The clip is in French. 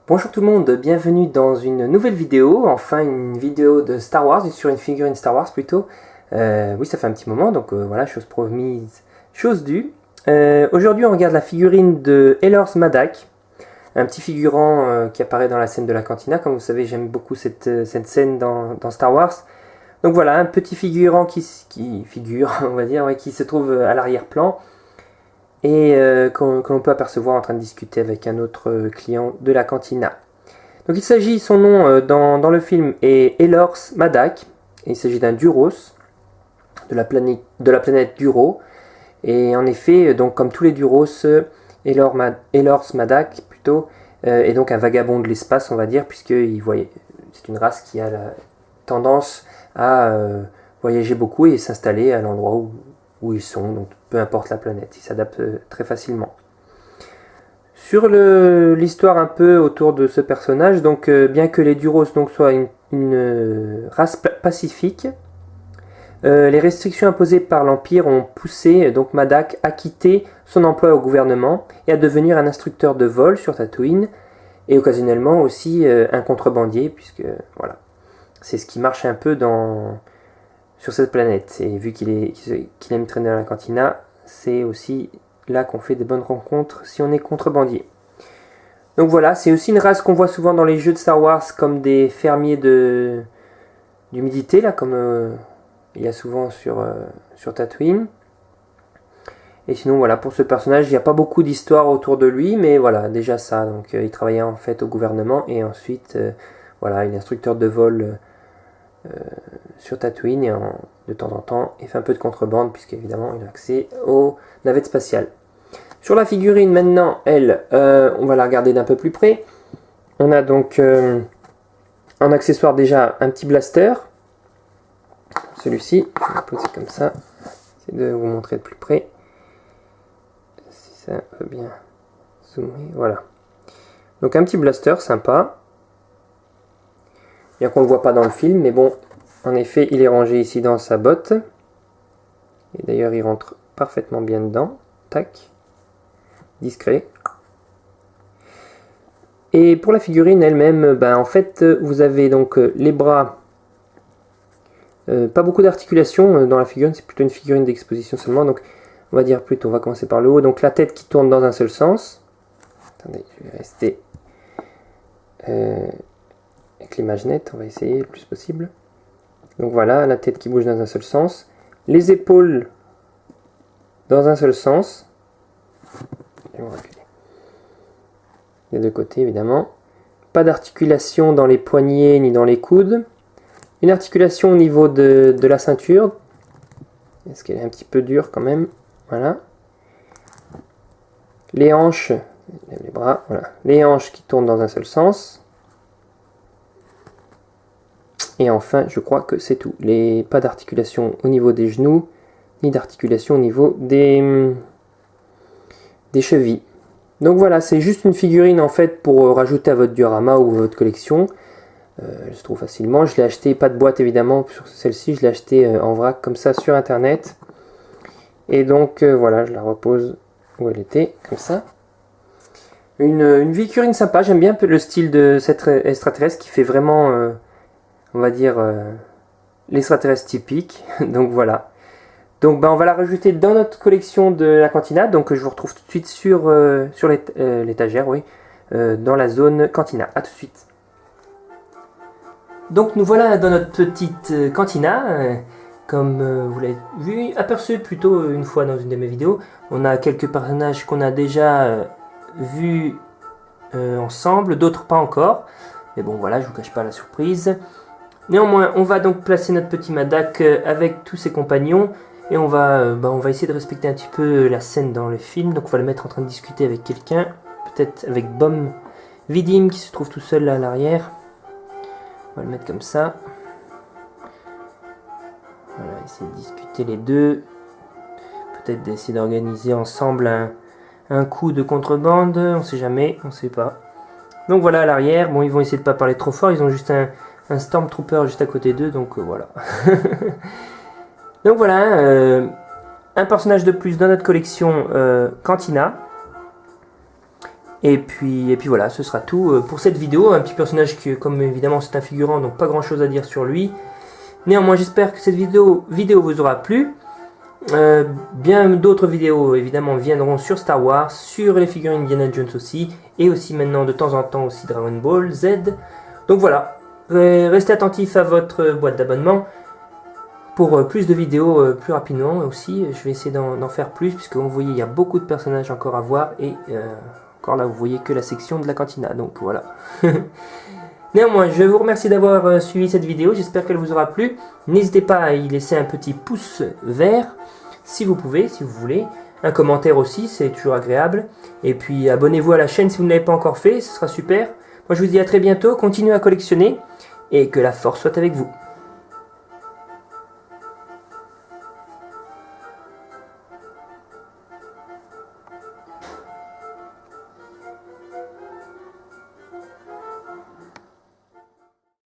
Bonjour tout le monde, bienvenue dans une nouvelle vidéo, enfin une vidéo de Star Wars, sur une figurine Star Wars plutôt. Oui, ça fait un petit moment, donc voilà, chose promise, chose due. Aujourd'hui on regarde la figurine de Elors Madak, un petit figurant qui apparaît dans la scène de la cantina. Comme vous savez, j'aime beaucoup cette scène dans Star Wars. Donc voilà, un petit figurant qui figure, on va dire, ouais, qui se trouve à l'arrière-plan. Et que l'on peut apercevoir en train de discuter avec un autre client de la cantina. Donc il s'agit, son nom dans le film est Elors Madak, et il s'agit d'un Duros, de la planète Duro, et en effet, donc comme tous les Duros, Elors Madak plutôt, est donc un vagabond de l'espace, on va dire, puisque c'est une race qui a la tendance à voyager beaucoup et s'installer à l'endroit où ils sont, donc peu importe la planète, ils s'adaptent très facilement. Sur l'histoire un peu autour de ce personnage, donc bien que les Duros donc, soient une race pacifique, les restrictions imposées par l'Empire ont poussé donc Madak à quitter son emploi au gouvernement et à devenir un instructeur de vol sur Tatooine, et occasionnellement aussi un contrebandier, puisque voilà, c'est ce qui marche un peu sur cette planète. Et vu qu'il aime traîner dans la cantina, c'est aussi là qu'on fait des bonnes rencontres si on est contrebandier. Donc voilà, c'est aussi une race qu'on voit souvent dans les jeux de Star Wars comme des fermiers d'humidité, là, comme il y a souvent sur Tatooine. Et sinon voilà, pour ce personnage, il n'y a pas beaucoup d'histoire autour de lui, mais voilà, déjà ça. Donc il travaillait en fait au gouvernement, et ensuite voilà, il est instructeur de vol sur Tatooine, et de temps en temps il fait un peu de contrebande, puisqu'évidemment il a accès aux navettes spatiales. Sur la figurine maintenant, elle, on va la regarder d'un peu plus près. On a donc en accessoire déjà un petit blaster. Celui-ci, je vais le poser comme ça, j'essaie de vous montrer de plus près. Si ça veut bien zoomer, voilà. Donc un petit blaster sympa. Bien qu'on ne le voit pas dans le film, mais bon, en effet, il est rangé ici dans sa botte. Et d'ailleurs, il rentre parfaitement bien dedans. Tac. Discret. Et pour la figurine elle-même, en fait, vous avez donc les bras. Pas beaucoup d'articulation dans la figurine, c'est plutôt une figurine d'exposition seulement. Donc, on va dire plutôt, on va commencer par le haut. Donc, la tête qui tourne dans un seul sens. Attendez, je vais rester avec l'image nette, on va essayer le plus possible. Donc voilà, la tête qui bouge dans un seul sens. Les épaules dans un seul sens. Je vais reculer. Les deux côtés, évidemment. Pas d'articulation dans les poignets ni dans les coudes. Une articulation au niveau de la ceinture. Est-ce qu'elle est un petit peu dure quand même? Voilà. Les hanches, les bras, voilà. Les hanches qui tournent dans un seul sens. Et enfin, je crois que c'est tout. Pas d'articulation au niveau des genoux, ni d'articulation au niveau des chevilles. Donc voilà, c'est juste une figurine en fait pour rajouter à votre diorama ou à votre collection. Elle se trouve facilement. Je l'ai acheté, pas de boîte évidemment sur celle-ci, je l'ai acheté en vrac comme ça sur internet. Et donc voilà, je la repose où elle était, comme ça. Une figurine sympa, j'aime bien un peu le style de cette extraterrestre qui fait vraiment, on va dire, l'extraterrestre typique. Donc voilà. Donc on va la rajouter dans notre collection de la cantina. Donc je vous retrouve tout de suite sur l'étagère, oui, dans la zone cantina. A tout de suite. Donc nous voilà dans notre petite cantina. Comme vous l'avez vu, aperçu plutôt une fois dans une de mes vidéos. On a quelques personnages qu'on a déjà vus ensemble, d'autres pas encore. Mais bon voilà, je vous cache pas la surprise. Néanmoins, on va donc placer notre petit Madak avec tous ses compagnons. Et on va essayer de respecter un petit peu la scène dans le film. Donc on va le mettre en train de discuter avec quelqu'un. Peut-être avec Bom Vidim qui se trouve tout seul là à l'arrière. On va le mettre comme ça. Voilà, essayer de discuter les deux. Peut-être d'essayer d'organiser ensemble un coup de contrebande. On sait jamais, on sait pas. Donc voilà à l'arrière. Bon, ils vont essayer de pas parler trop fort. Ils ont juste un Stormtrooper juste à côté d'eux. Donc voilà. Donc voilà, un personnage de plus dans notre collection Cantina. Et puis voilà, ce sera tout pour cette vidéo. Un petit personnage qui, comme évidemment c'est un figurant, donc pas grand chose à dire sur lui. Néanmoins, j'espère que cette vidéo vous aura plu. Bien d'autres vidéos évidemment viendront sur Star Wars, sur les figurines Indiana Jones aussi, et aussi maintenant de temps en temps aussi Dragon Ball Z. Donc voilà, restez attentifs à votre boîte d'abonnement pour plus de vidéos plus rapidement aussi. Je vais essayer d'en faire plus, puisque vous voyez il y a beaucoup de personnages encore à voir, et encore là vous voyez que la section de la cantina, donc voilà. Néanmoins, je vous remercie d'avoir suivi cette vidéo, j'espère qu'elle vous aura plu. N'hésitez pas à y laisser un petit pouce vert, si vous pouvez, si vous voulez. Un commentaire aussi, c'est toujours agréable. Et puis abonnez-vous à la chaîne si vous ne l'avez pas encore fait, ce sera super. Moi je vous dis à très bientôt, continuez à collectionner, et que la force soit avec vous.